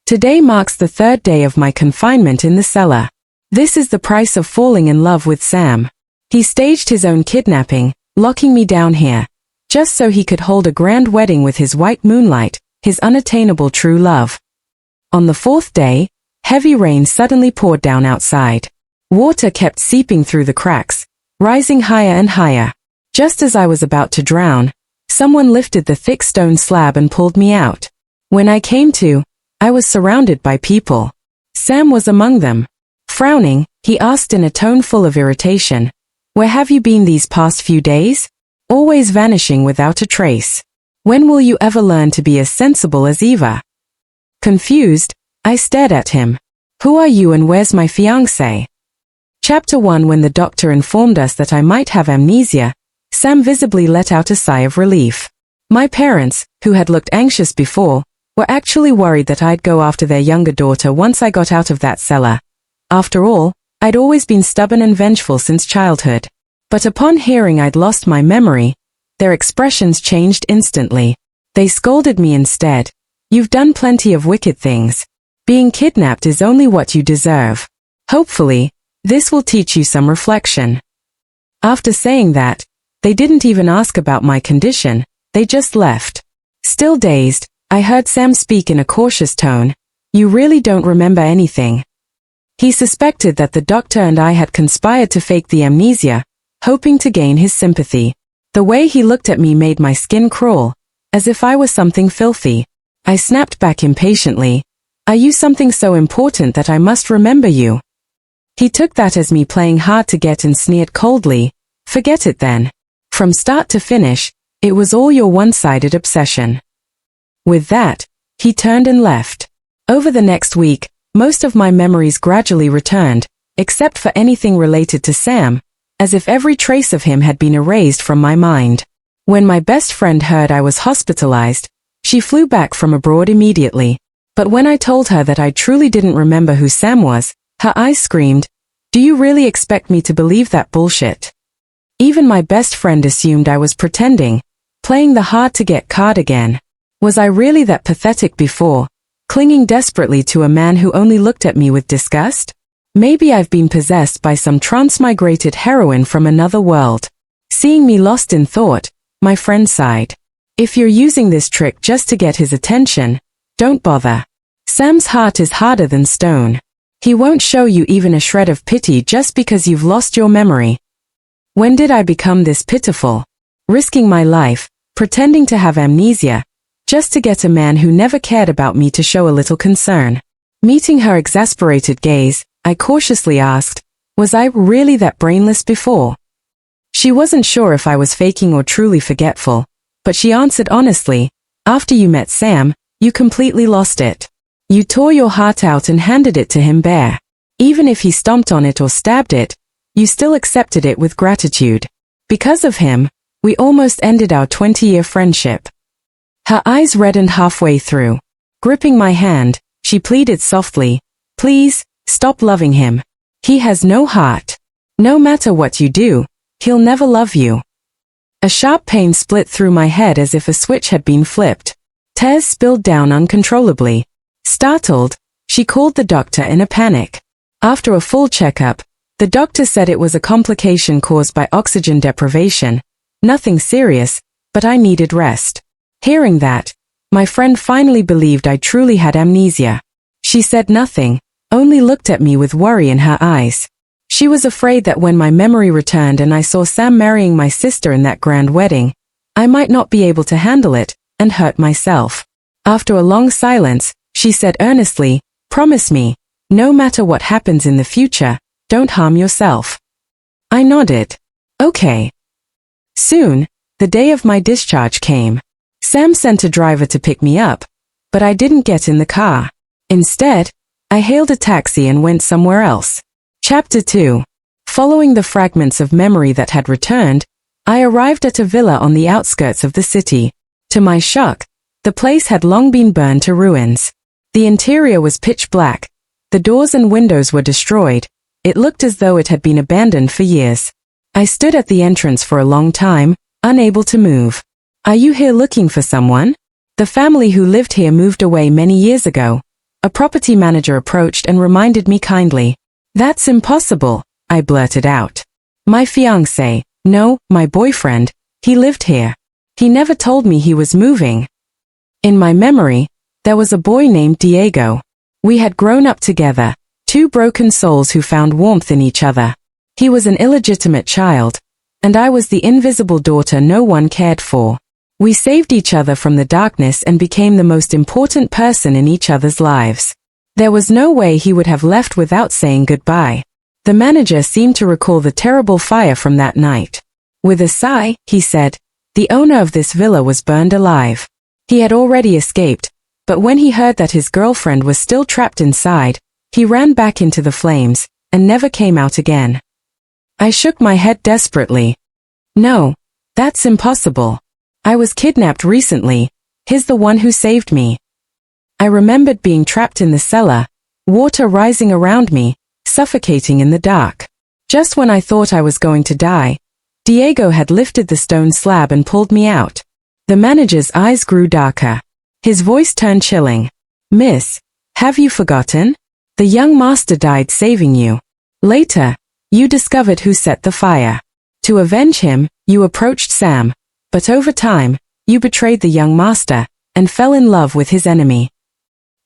Today marks the third day of my confinement in the cellar. This is the price of falling in love with Sam. He staged his own kidnapping, locking me down here, just so he could hold a grand wedding with his white moonlight, his unattainable true love. On the fourth day, heavy rain suddenly poured down outside. Water kept seeping through the cracks, rising higher and higher. Just as I was about to drown, someone lifted the thick stone slab and pulled me out. When I came to, I was surrounded by people. Sam was among them. Frowning, he asked in a tone full of irritation, "Where have you been these past few days? Always vanishing without a trace. When will you ever learn to be as sensible as Eva?" Confused, I stared at him. "Who are you and where's my fiancé?" Chapter 1. When the doctor informed us that I might have amnesia, Sam visibly let out a sigh of relief. My parents, who had looked anxious before, were actually worried that I'd go after their younger daughter once I got out of that cellar. After all, I'd always been stubborn and vengeful since childhood. But upon hearing I'd lost my memory, their expressions changed instantly. They scolded me instead. "You've done plenty of wicked things. Being kidnapped is only what you deserve. Hopefully, this will teach you some reflection." After saying that, they didn't even ask about my condition, they just left. Still dazed, I heard Sam speak in a cautious tone. "You really don't remember anything." He suspected that the doctor and I had conspired to fake the amnesia, hoping to gain his sympathy. The way he looked at me made my skin crawl, as if I was something filthy. I snapped back impatiently. "Are you something so important that I must remember you?" He took that as me playing hard to get and sneered coldly. "Forget it then. From start to finish, it was all your one-sided obsession." With that, he turned and left. Over the next week, most of my memories gradually returned, except for anything related to Sam, as if every trace of him had been erased from my mind. When my best friend heard I was hospitalized, she flew back from abroad immediately. But when I told her that I truly didn't remember who Sam was, her eyes screamed, "Do you really expect me to believe that bullshit?" Even my best friend assumed I was pretending, playing the hard-to-get card again. Was I really that pathetic before, clinging desperately to a man who only looked at me with disgust? Maybe I've been possessed by some transmigrated heroine from another world. Seeing me lost in thought, my friend sighed. "If you're using this trick just to get his attention, don't bother. Sam's heart is harder than stone. He won't show you even a shred of pity just because you've lost your memory." When did I become this pitiful? Risking my life, pretending to have amnesia, just to get a man who never cared about me to show a little concern. Meeting her exasperated gaze, I cautiously asked, "Was I really that brainless before?" She wasn't sure if I was faking or truly forgetful, but she answered honestly, "After you met Sam, you completely lost it. You tore your heart out and handed it to him bare. Even if he stomped on it or stabbed it, you still accepted it with gratitude. Because of him, we almost ended our 20-year friendship." Her eyes reddened halfway through. Gripping my hand, she pleaded softly, "Please, stop loving him. He has no heart. No matter what you do, he'll never love you." A sharp pain split through my head as if a switch had been flipped. Tears spilled down uncontrollably. Startled, she called the doctor in a panic. After a full checkup, the doctor said it was a complication caused by oxygen deprivation. Nothing serious, but I needed rest. Hearing that, my friend finally believed I truly had amnesia. She said nothing, only looked at me with worry in her eyes. She was afraid that when my memory returned and I saw Sam marrying my sister in that grand wedding, I might not be able to handle it, and hurt myself. After a long silence, she said earnestly, "Promise me, no matter what happens in the future, don't harm yourself." I nodded. "Okay." Soon, the day of my discharge came. Sam sent a driver to pick me up, but I didn't get in the car. Instead, I hailed a taxi and went somewhere else. Chapter 2. Following the fragments of memory that had returned, I arrived at a villa on the outskirts of the city. To my shock, the place had long been burned to ruins. The interior was pitch black. The doors and windows were destroyed. It looked as though it had been abandoned for years. I stood at the entrance for a long time, unable to move. "Are you here looking for someone?" "The family who lived here moved away many years ago. A property manager approached and reminded me kindly. That's impossible, I blurted out. My fiancé, no, my boyfriend, he lived here. He never told me he was moving. In my memory, there was a boy named Diego. We had grown up together, two broken souls who found warmth in each other. He was an illegitimate child, and I was the invisible daughter no one cared for. We saved each other from the darkness and became the most important person in each other's lives. There was no way he would have left without saying goodbye. The manager seemed to recall the terrible fire from that night. With a sigh, he said, the owner of this villa was burned alive. He had already escaped, but when he heard that his girlfriend was still trapped inside, he ran back into the flames, and never came out again. I shook my head desperately. No, that's impossible. I was kidnapped recently. He's the one who saved me. I remembered being trapped in the cellar, water rising around me, suffocating in the dark. Just when I thought I was going to die, Diego had lifted the stone slab and pulled me out. The manager's eyes grew darker. His voice turned chilling. Miss, have you forgotten? The young master died saving you. Later, you discovered who set the fire. To avenge him, you approached Sam. But over time, you betrayed the young master, and fell in love with his enemy.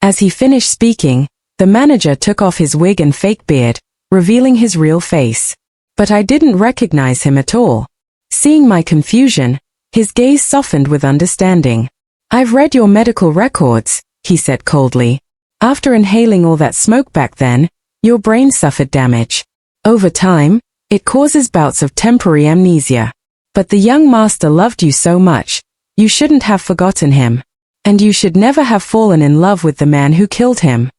As he finished speaking, the manager took off his wig and fake beard, revealing his real face. But I didn't recognize him at all. Seeing my confusion, his gaze softened with understanding. I've read your medical records, he said coldly. After inhaling all that smoke back then, your brain suffered damage. Over time, it causes bouts of temporary amnesia. But the young master loved you so much, you shouldn't have forgotten him. And you should never have fallen in love with the man who killed him.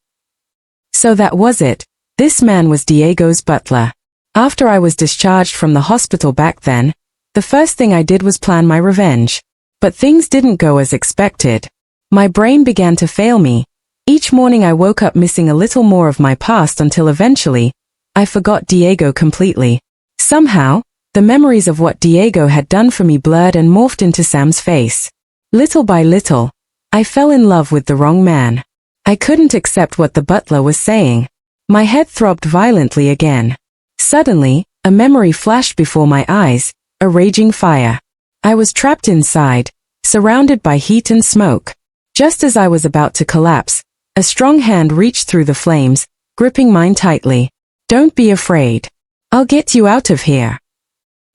So that was it. This man was Diego's butler. After I was discharged from the hospital back then, the first thing I did was plan my revenge. But things didn't go as expected. My brain began to fail me. Each morning I woke up missing a little more of my past until eventually, I forgot Diego completely. Somehow, the memories of what Diego had done for me blurred and morphed into Sam's face. Little by little, I fell in love with the wrong man. I couldn't accept what the butler was saying. My head throbbed violently again. Suddenly, a memory flashed before my eyes, a raging fire. I was trapped inside, surrounded by heat and smoke. Just as I was about to collapse, a strong hand reached through the flames, gripping mine tightly. Don't be afraid. I'll get you out of here.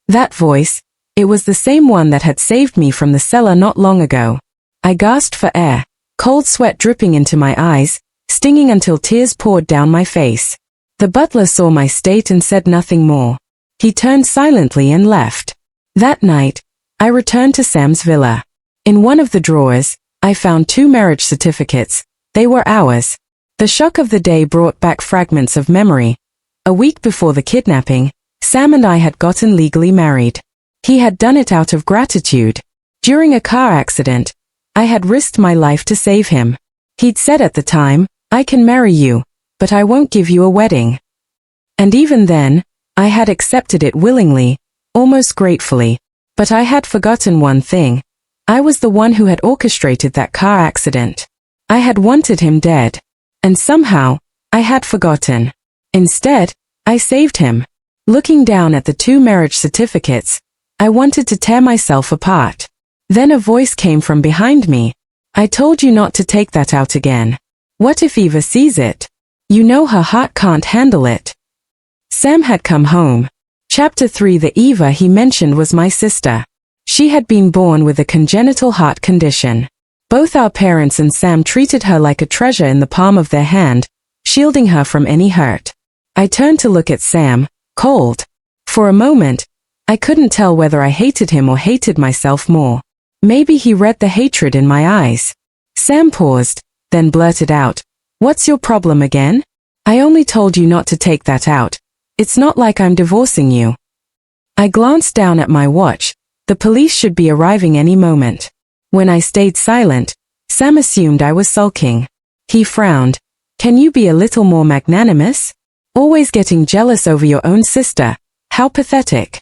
That voice, it was the same one that had saved me from the cellar not long ago. I gasped for air, cold sweat dripping into my eyes, stinging until tears poured down my face. The butler saw my state and said nothing more. He turned silently and left. That night, I returned to Sam's villa. In one of the drawers, I found 2 marriage certificates. They were ours. The shock of the day brought back fragments of memory. A week before the kidnapping, Sam and I had gotten legally married. He had done it out of gratitude. During a car accident, I had risked my life to save him. He'd said at the time, I can marry you, but I won't give you a wedding. And even then, I had accepted it willingly, almost gratefully. But I had forgotten one thing. I was the one who had orchestrated that car accident. I had wanted him dead. And somehow, I had forgotten. Instead, I saved him. Looking down at the 2 marriage certificates, I wanted to tear myself apart. Then a voice came from behind me. I told you not to take that out again. What if Eva sees it? You know her heart can't handle it. Sam had come home. Chapter 3. The Eva he mentioned was my sister. She had been born with a congenital heart condition. Both our parents and Sam treated her like a treasure in the palm of their hand, shielding her from any hurt. I turned to look at Sam, cold. For a moment, I couldn't tell whether I hated him or hated myself more. Maybe he read the hatred in my eyes. Sam paused, then blurted out, "What's your problem again? I only told you not to take that out. It's not like I'm divorcing you." I glanced down at my watch. The police should be arriving any moment. When I stayed silent, Sam assumed I was sulking. He frowned. "Can you be a little more magnanimous? Always getting jealous over your own sister. How pathetic."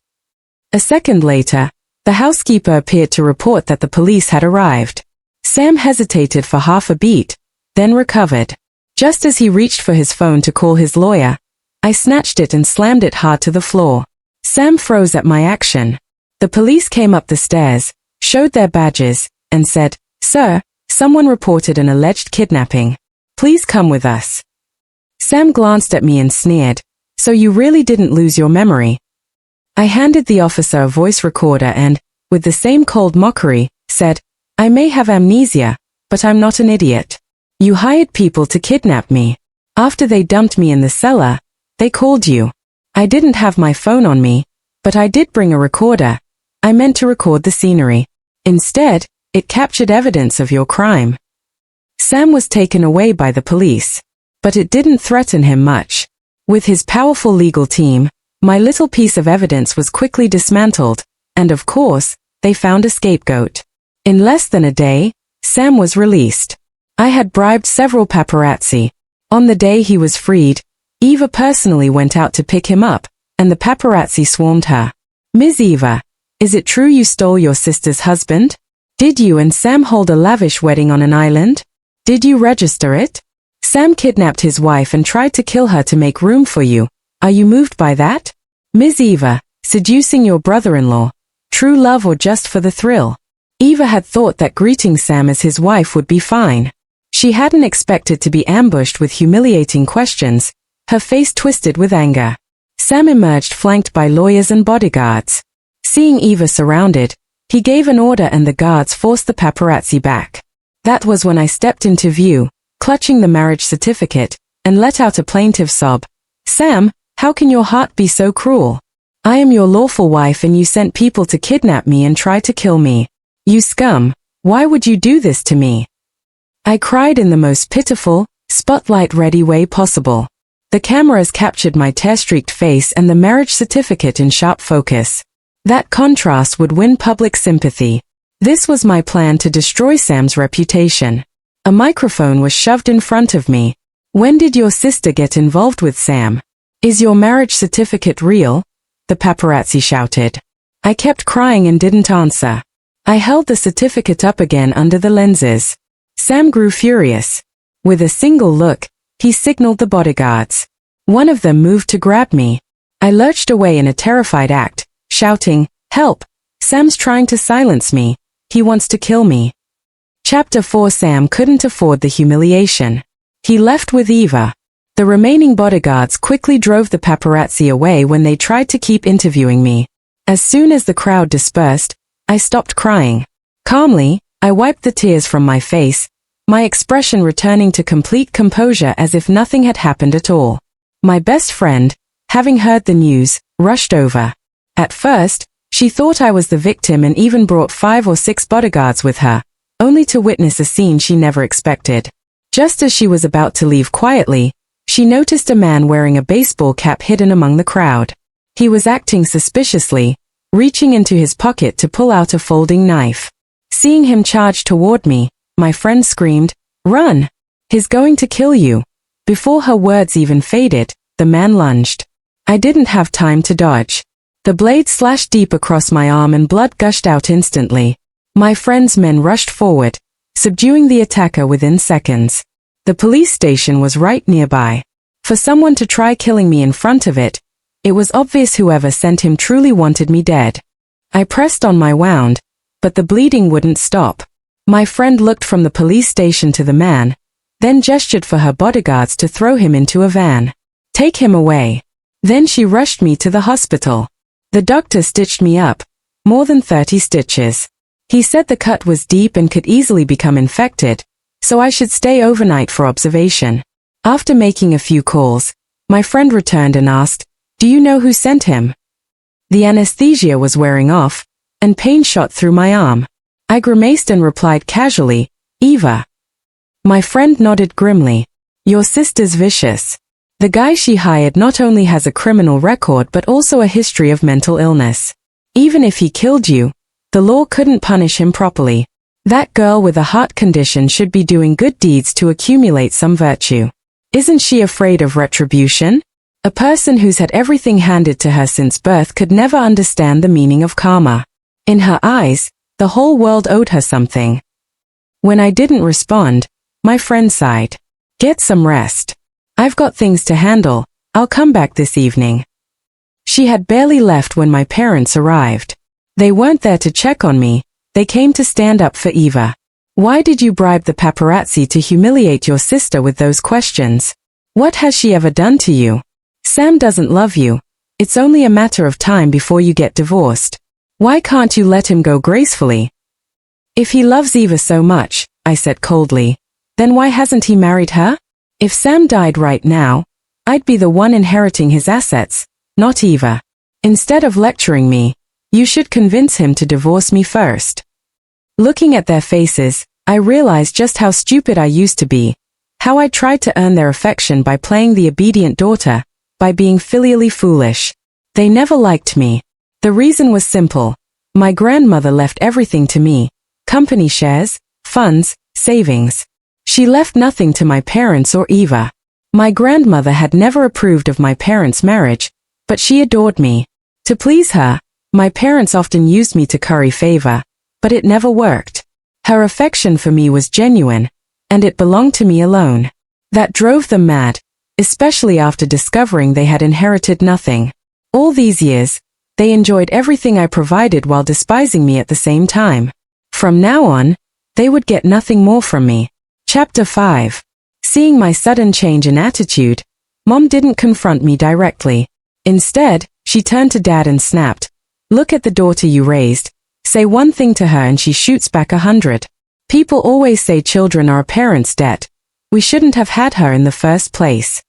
A second later, the housekeeper appeared to report that the police had arrived. Sam hesitated for half a beat, then recovered. Just as he reached for his phone to call his lawyer, I snatched it and slammed it hard to the floor. Sam froze at my action. The police came up the stairs, showed their badges, and said, "Sir, someone reported an alleged kidnapping. Please come with us." Sam glanced at me and sneered, "So you really didn't lose your memory?" I handed the officer a voice recorder and, with the same cold mockery, said, "I may have amnesia, but I'm not an idiot. You hired people to kidnap me. After they dumped me in the cellar, they called you. I didn't have my phone on me, but I did bring a recorder. I meant to record the scenery. Instead, it captured evidence of your crime." Sam was taken away by the police, but it didn't threaten him much. With his powerful legal team, my little piece of evidence was quickly dismantled, and of course, they found a scapegoat. In less than a day, Sam was released. I had bribed several paparazzi. On the day he was freed, Eva personally went out to pick him up, and the paparazzi swarmed her. "Ms. Eva, is it true you stole your sister's husband? Did you and Sam hold a lavish wedding on an island? Did you register it? Sam kidnapped his wife and tried to kill her to make room for you. Are you moved by that? Ms. Eva, seducing your brother-in-law. True love or just for the thrill?" Eva had thought that greeting Sam as his wife would be fine. She hadn't expected to be ambushed with humiliating questions, her face twisted with anger. Sam emerged flanked by lawyers and bodyguards. Seeing Eva surrounded, he gave an order and the guards forced the paparazzi back. That was when I stepped into view, clutching the marriage certificate, and let out a plaintive sob. "Sam, how can your heart be so cruel? I am your lawful wife and you sent people to kidnap me and try to kill me. You scum, why would you do this to me?" I cried in the most pitiful, spotlight-ready way possible. The cameras captured my tear-streaked face and the marriage certificate in sharp focus. That contrast would win public sympathy. This was my plan to destroy Sam's reputation. A microphone was shoved in front of me. "When did your sister get involved with Sam? Is your marriage certificate real?" the paparazzi shouted. I kept crying and didn't answer. I held the certificate up again under the lenses. Sam grew furious. With a single look, he signaled the bodyguards. One of them moved to grab me. I lurched away in a terrified act, shouting, "Help! Sam's trying to silence me. He wants to kill me." Chapter 4. Sam couldn't afford the humiliation. He left with Eva. The remaining bodyguards quickly drove the paparazzi away when they tried to keep interviewing me. As soon as the crowd dispersed, I stopped crying. Calmly, I wiped the tears from my face, my expression returning to complete composure as if nothing had happened at all. My best friend, having heard the news, rushed over. At first, she thought I was the victim and even brought 5 or 6 bodyguards with her, only to witness a scene she never expected. Just as she was about to leave quietly, she noticed a man wearing a baseball cap hidden among the crowd. He was acting suspiciously, reaching into his pocket to pull out a folding knife. Seeing him charge toward me, my friend screamed, "Run! He's going to kill you." Before her words even faded, the man lunged. I didn't have time to dodge. The blade slashed deep across my arm and blood gushed out instantly. My friend's men rushed forward, subduing the attacker within seconds. The police station was right nearby. For someone to try killing me in front of it, it was obvious whoever sent him truly wanted me dead. I pressed on my wound, but the bleeding wouldn't stop. My friend looked from the police station to the man, then gestured for her bodyguards to throw him into a van. "Take him away." Then she rushed me to the hospital. The doctor stitched me up, more than 30 stitches. He said the cut was deep and could easily become infected, so I should stay overnight for observation. After making a few calls, my friend returned and asked, "Do you know who sent him?" The anesthesia was wearing off, and pain shot through my arm. I grimaced and replied casually, "Eva." My friend nodded grimly. "Your sister's vicious. The guy she hired not only has a criminal record but also a history of mental illness. Even if he killed you, the law couldn't punish him properly. That girl with a heart condition should be doing good deeds to accumulate some virtue. Isn't she afraid of retribution? A person who's had everything handed to her since birth could never understand the meaning of karma. In her eyes, the whole world owed her something." When I didn't respond, my friend sighed. Get some rest. I've got things to handle. I'll come back this evening. She had barely left when my parents arrived. They weren't there to check on me, they came to stand up for Eva. Why did you bribe the paparazzi to humiliate your sister with those questions? What has she ever done to you? Sam doesn't love you. It's only a matter of time before you get divorced. Why can't you let him go gracefully? If he loves Eva so much, I said coldly, then why hasn't he married her? If Sam died right now, I'd be the one inheriting his assets, not Eva. Instead of lecturing me, you should convince him to divorce me first. Looking at their faces, I realized just how stupid I used to be, how I tried to earn their affection by playing the obedient daughter, by being filially foolish. They never liked me. The reason was simple. My grandmother left everything to me, company shares, funds, savings. She left nothing to my parents or Eva. My grandmother had never approved of my parents' marriage, but she adored me. To please her, my parents often used me to curry favor, but it never worked. Her affection for me was genuine, and it belonged to me alone. That drove them mad, especially after discovering they had inherited nothing. All these years, they enjoyed everything I provided while despising me at the same time. From now on, they would get nothing more from me. Chapter 5. Seeing my sudden change in attitude, Mom didn't confront me directly. Instead, she turned to Dad and snapped, "Look at the daughter you raised. Say one thing to her and she shoots back 100. People always say children are a parent's debt. We shouldn't have had her in the first place."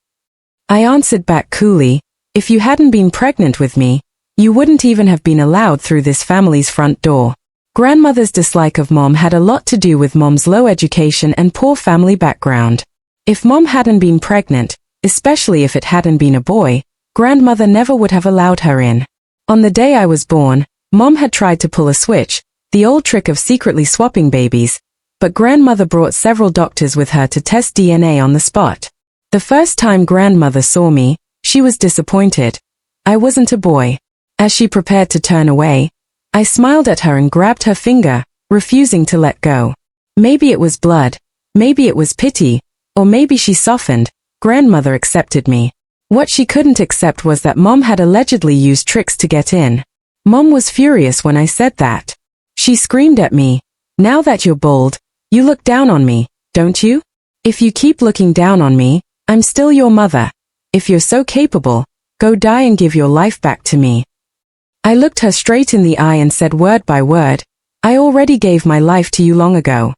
I answered back coolly, "If you hadn't been pregnant with me, you wouldn't even have been allowed through this family's front door." Grandmother's dislike of Mom had a lot to do with Mom's low education and poor family background. If Mom hadn't been pregnant, especially if it hadn't been a boy, Grandmother never would have allowed her in. On the day I was born, Mom had tried to pull a switch, the old trick of secretly swapping babies, but Grandmother brought several doctors with her to test DNA on the spot. The first time Grandmother saw me, she was disappointed. I wasn't a boy. As she prepared to turn away, I smiled at her and grabbed her finger, refusing to let go. Maybe it was blood, maybe it was pity, or maybe she softened. Grandmother accepted me. What she couldn't accept was that Mom had allegedly used tricks to get in. Mom was furious when I said that. She screamed at me, "Now that you're bold, you look down on me, don't you? If you keep looking down on me, I'm still your mother. If you're so capable, go die and give your life back to me." I looked her straight in the eye and said word by word, "I already gave my life to you long ago."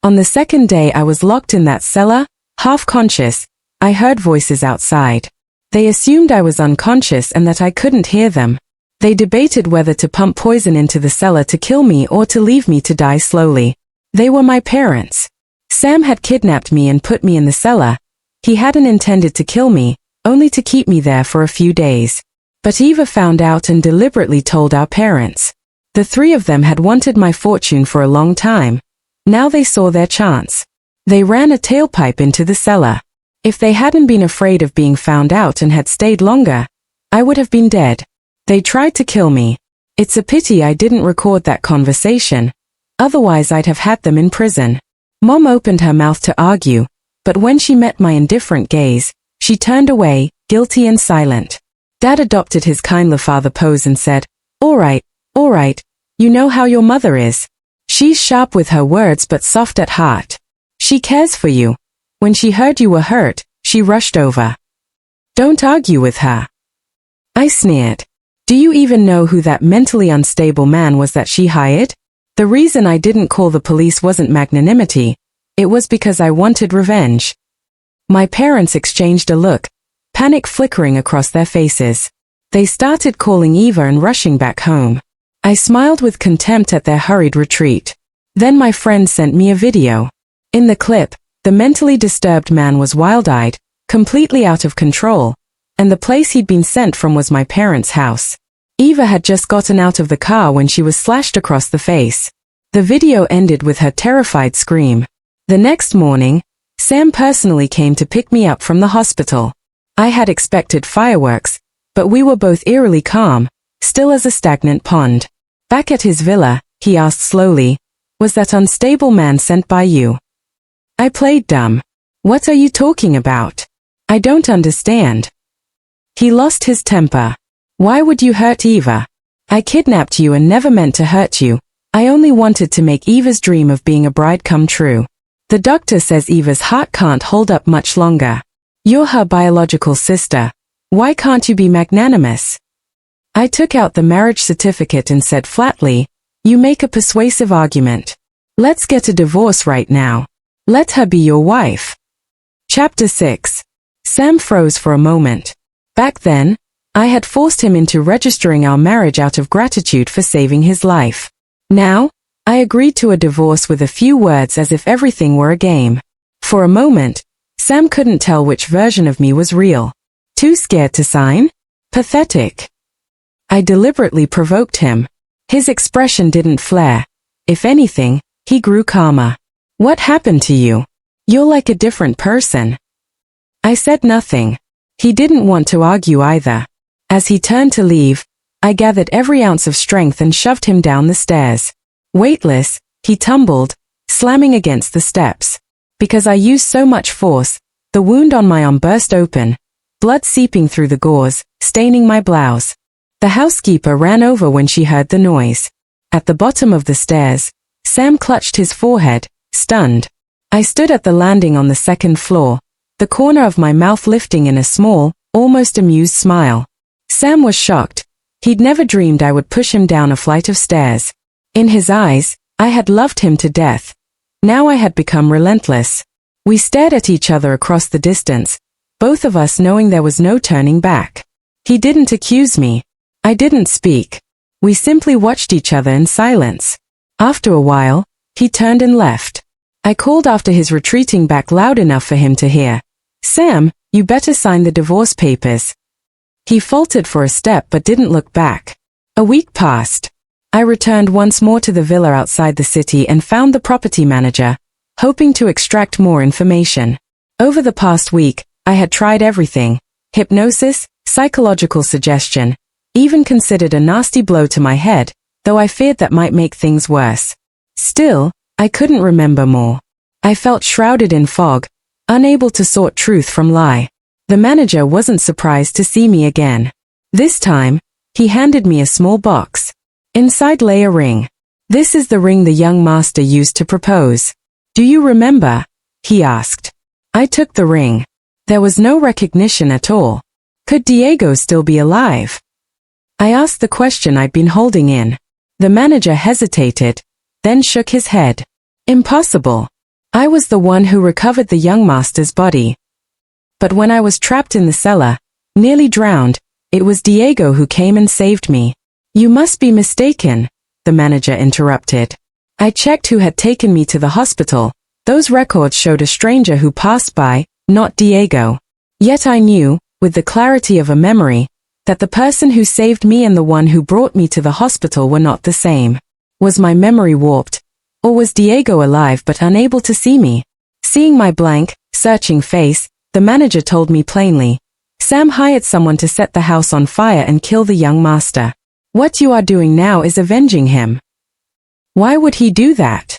On the second day I was locked in that cellar, half conscious. I heard voices outside. They assumed I was unconscious and that I couldn't hear them. They debated whether to pump poison into the cellar to kill me or to leave me to die slowly. They were my parents. Sam had kidnapped me and put me in the cellar. He hadn't intended to kill me, only to keep me there for a few days. But Eva found out and deliberately told our parents. The three of them had wanted my fortune for a long time. Now they saw their chance. They ran a tailpipe into the cellar. If they hadn't been afraid of being found out and had stayed longer, I would have been dead. They tried to kill me. It's a pity I didn't record that conversation. Otherwise I'd have had them in prison. Mom opened her mouth to argue, but when she met my indifferent gaze, she turned away, guilty and silent. Dad adopted his kinder father pose and said, all right, you know how your mother is. She's sharp with her words but soft at heart. She cares for you. When she heard you were hurt, she rushed over. Don't argue with her." I sneered. "Do you even know who that mentally unstable man was that she hired?" The reason I didn't call the police wasn't magnanimity. It was because I wanted revenge. My parents exchanged a look, panic flickering across their faces. They started calling Eva and rushing back home. I smiled with contempt at their hurried retreat. Then my friend sent me a video. In the clip, the mentally disturbed man was wild-eyed, completely out of control, and the place he'd been sent from was my parents' house. Eva had just gotten out of the car when she was slashed across the face. The video ended with her terrified scream. The next morning, Sam personally came to pick me up from the hospital. I had expected fireworks, but we were both eerily calm, still as a stagnant pond. Back at his villa, he asked slowly, "Was that unstable man sent by you?" I played dumb. What are you talking about? I don't understand. He lost his temper. Why would you hurt Eva? I kidnapped you and never meant to hurt you. I only wanted to make Eva's dream of being a bride come true. The doctor says Eva's heart can't hold up much longer. You're her biological sister. Why can't you be magnanimous? I took out the marriage certificate and said flatly, you make a persuasive argument. Let's get a divorce right now. Let her be your wife. Chapter 6. Sam froze for a moment. Back then, I had forced him into registering our marriage out of gratitude for saving his life. Now, I agreed to a divorce with a few words as if everything were a game. For a moment, Sam couldn't tell which version of me was real. Too scared to sign? Pathetic. I deliberately provoked him. His expression didn't flare. If anything, he grew calmer. What happened to you? You're like a different person. I said nothing. He didn't want to argue either. As he turned to leave, I gathered every ounce of strength and shoved him down the stairs. Weightless, he tumbled, slamming against the steps. Because I used so much force, the wound on my arm burst open, blood seeping through the gauze, staining my blouse. The housekeeper ran over when she heard the noise. At the bottom of the stairs, Sam clutched his forehead, stunned. I stood at the landing on the second floor, the corner of my mouth lifting in a small, almost amused smile. Sam was shocked. He'd never dreamed I would push him down a flight of stairs. In his eyes, I had loved him to death. Now I had become relentless. We stared at each other across the distance, both of us knowing there was no turning back. He didn't accuse me. I didn't speak. We simply watched each other in silence. After a while, he turned and left. I called after his retreating back loud enough for him to hear. Sam, you better sign the divorce papers. He faltered for a step but didn't look back. A week passed. I returned once more to the villa outside the city and found the property manager, hoping to extract more information. Over the past week, I had tried everything: hypnosis, psychological suggestion, even considered a nasty blow to my head, though I feared that might make things worse. Still, I couldn't remember more. I felt shrouded in fog, unable to sort truth from lie. The manager wasn't surprised to see me again. This time, he handed me a small box. Inside lay a ring. This is the ring the young master used to propose. Do you remember? He asked. I took the ring. There was no recognition at all. Could Diego still be alive? I asked the question I'd been holding in. The manager hesitated, then shook his head. Impossible. I was the one who recovered the young master's body. But when I was trapped in the cellar, nearly drowned, it was Diego who came and saved me. You must be mistaken, the manager interrupted. I checked who had taken me to the hospital. Those records showed a stranger who passed by, not Diego. Yet I knew, with the clarity of a memory, that the person who saved me and the one who brought me to the hospital were not the same. Was my memory warped? Or was Diego alive but unable to see me? Seeing my blank, searching face, the manager told me plainly. Sam hired someone to set the house on fire and kill the young master. What you are doing now is avenging him. Why would he do that?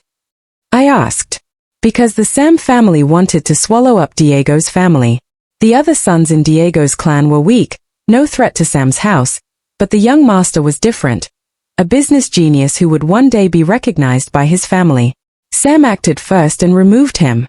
I asked. Because the Sam family wanted to swallow up Diego's family. The other sons in Diego's clan were weak, no threat to Sam's house, but the young master was different. A business genius who would one day be recognized by his family. Sam acted first and removed him.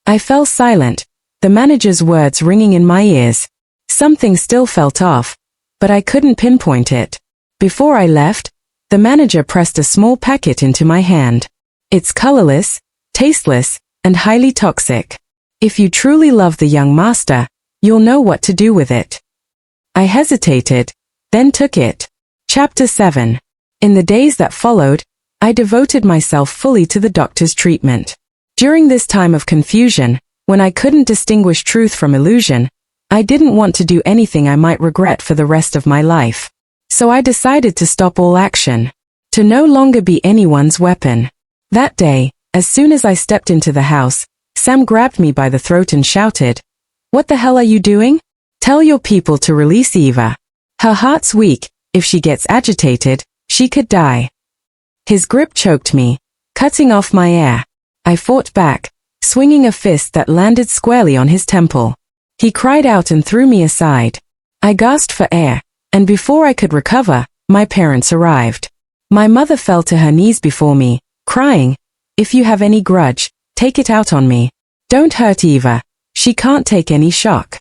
I fell silent, the manager's words ringing in my ears. Something still felt off, but I couldn't pinpoint it. Before I left, the manager pressed a small packet into my hand. It's colorless, tasteless, and highly toxic. If you truly love the young master, you'll know what to do with it. I hesitated, then took it. Chapter 7. In the days that followed, I devoted myself fully to the doctor's treatment. During this time of confusion, when I couldn't distinguish truth from illusion, I didn't want to do anything I might regret for the rest of my life. So I decided to stop all action. To no longer be anyone's weapon. That day, as soon as I stepped into the house, Sam grabbed me by the throat and shouted, "What the hell are you doing? Tell your people to release Eva. Her heart's weak, if she gets agitated, she could die." His grip choked me, cutting off my air. I fought back, swinging a fist that landed squarely on his temple. He cried out and threw me aside. I gasped for air, and before I could recover, my parents arrived. My mother fell to her knees before me, crying, "If you have any grudge, take it out on me. Don't hurt Eva. She can't take any shock."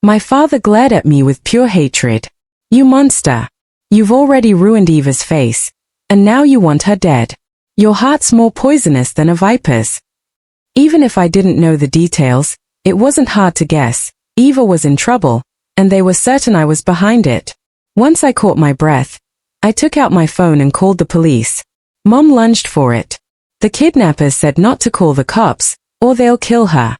My father glared at me with pure hatred. "You monster. You've already ruined Eva's face, and now you want her dead. Your heart's more poisonous than a viper's." Even if I didn't know the details, it wasn't hard to guess. Eva was in trouble, and they were certain I was behind it. Once I caught my breath, I took out my phone and called the police. Mom lunged for it. The kidnappers said not to call the cops, or they'll kill her.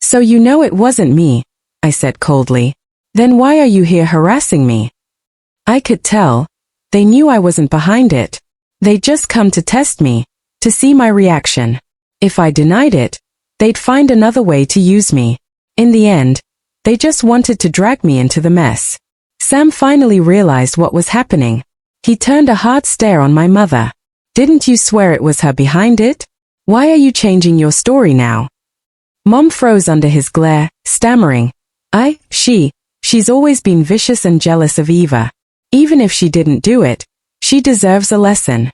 "So you know it wasn't me," I said coldly. "Then why are you here harassing me?" I could tell. They knew I wasn't behind it. They'd just come to test me, to see my reaction. If I denied it, they'd find another way to use me. In the end, they just wanted to drag me into the mess. Sam finally realized what was happening. He turned a hard stare on my mother. "Didn't you swear it was her behind it? Why are you changing your story now?" Mom froze under his glare, stammering, She's always been vicious and jealous of Eva. Even if she didn't do it, she deserves a lesson."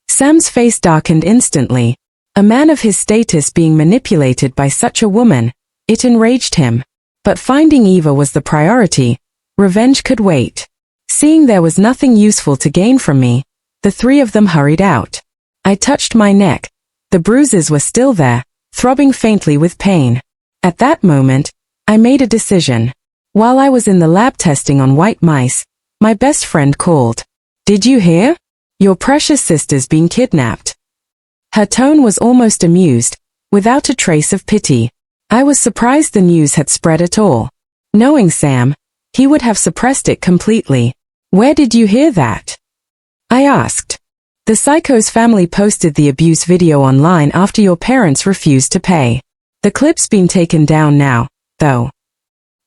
Sam's face darkened instantly. A man of his status being manipulated by such a woman, it enraged him. But finding Eva was the priority. Revenge could wait. Seeing there was nothing useful to gain from me, the three of them hurried out. I touched my neck. The bruises were still there, throbbing faintly with pain. At that moment, I made a decision. While I was in the lab testing on white mice, my best friend called. "Did you hear? Your precious sister's been kidnapped." Her tone was almost amused, without a trace of pity. I was surprised the news had spread at all. Knowing Sam, he would have suppressed it completely. "Where did you hear that?" I asked. "The psycho's family posted the abuse video online after your parents refused to pay. The clip's been taken down now, though."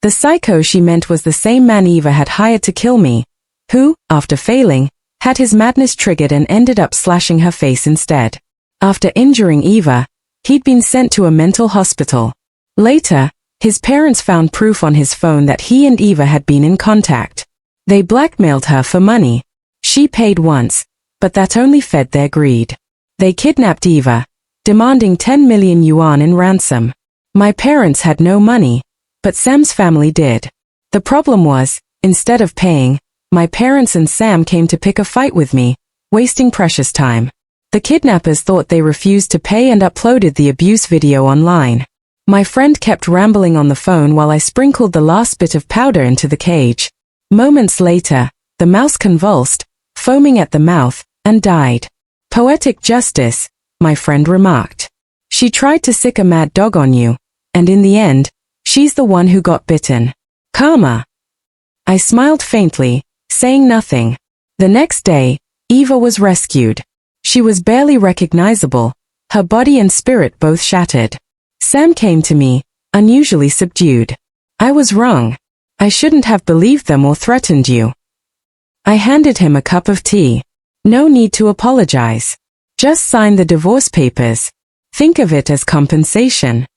The psycho she meant was the same man Eva had hired to kill me, who, after failing, had his madness triggered and ended up slashing her face instead. After injuring Eva, he'd been sent to a mental hospital. Later, his parents found proof on his phone that he and Eva had been in contact. They blackmailed her for money. She paid once, but that only fed their greed. They kidnapped Eva, demanding 10 million yuan in ransom. My parents had no money, but Sam's family did. The problem was, instead of paying, my parents and Sam came to pick a fight with me, wasting precious time. The kidnappers thought they refused to pay and uploaded the abuse video online. My friend kept rambling on the phone while I sprinkled the last bit of powder into the cage. Moments later, the mouse convulsed, foaming at the mouth, and died. "Poetic justice," my friend remarked. "She tried to sick a mad dog on you, and in the end, she's the one who got bitten. Karma." I smiled faintly, saying nothing. The next day, Eva was rescued. She was barely recognizable, her body and spirit both shattered. Sam came to me, unusually subdued. "I was wrong. I shouldn't have believed them or threatened you." I handed him a cup of tea. "No need to apologize. Just sign the divorce papers. Think of it as compensation."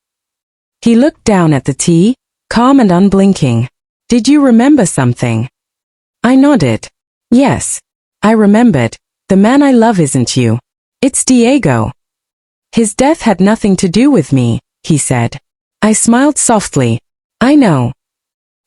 He looked down at the tea, calm and unblinking. "Did you remember something?" I nodded. "Yes. I remembered. The man I love isn't you. It's Diego. His death had nothing to do with me," he said. I smiled softly. "I know."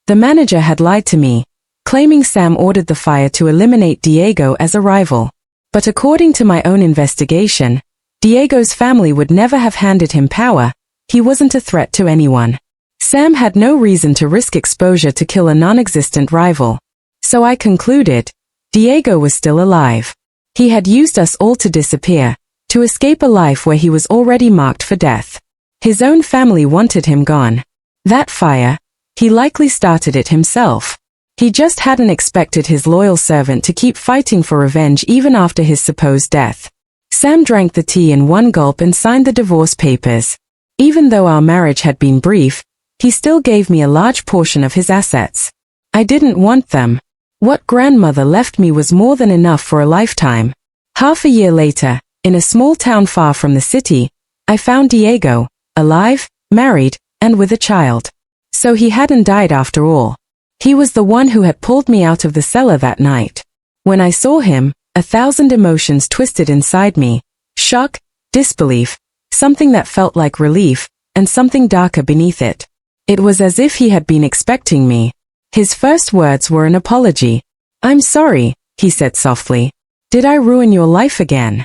The manager had lied to me, claiming Sam ordered the fire to eliminate Diego as a rival. But according to my own investigation, Diego's family would never have handed him power. He wasn't a threat to anyone. Sam had no reason to risk exposure to kill a non-existent rival. So I concluded, Diego was still alive. He had used us all to disappear, to escape a life where he was already marked for death. His own family wanted him gone. That fire, he likely started it himself. He just hadn't expected his loyal servant to keep fighting for revenge even after his supposed death. Sam drank the tea in one gulp and signed the divorce papers. Even though our marriage had been brief, he still gave me a large portion of his assets. I didn't want them. What grandmother left me was more than enough for a lifetime. Half a year later, in a small town far from the city, I found Diego, alive, married, and with a child. So he hadn't died after all. He was the one who had pulled me out of the cellar that night. When I saw him, 1,000 emotions twisted inside me: shock, disbelief, something that felt like relief, and something darker beneath it. It was as if he had been expecting me. His first words were an apology. "I'm sorry," he said softly. "Did I ruin your life again?"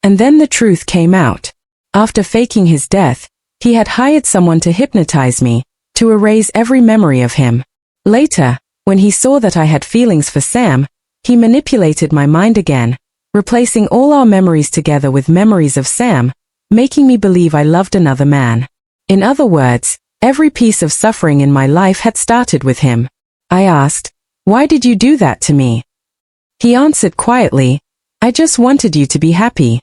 And then the truth came out. After faking his death, he had hired someone to hypnotize me, to erase every memory of him. Later, when he saw that I had feelings for Sam, he manipulated my mind again, replacing all our memories together with memories of Sam, making me believe I loved another man. In other words, every piece of suffering in my life had started with him. I asked, "Why did you do that to me?" He answered quietly, "I just wanted you to be happy."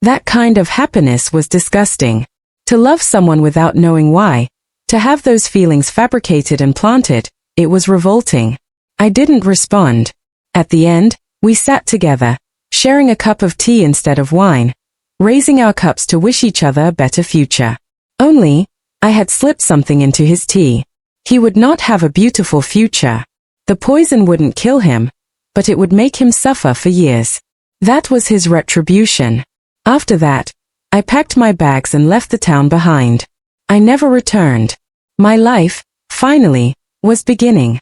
That kind of happiness was disgusting. To love someone without knowing why, to have those feelings fabricated and planted, it was revolting. I didn't respond. At the end, we sat together, sharing a cup of tea instead of wine, raising our cups to wish each other a better future. Only, I had slipped something into his tea. He would not have a beautiful future. The poison wouldn't kill him, but it would make him suffer for years. That was his retribution. After that, I packed my bags and left the town behind. I never returned. My life, finally, was beginning.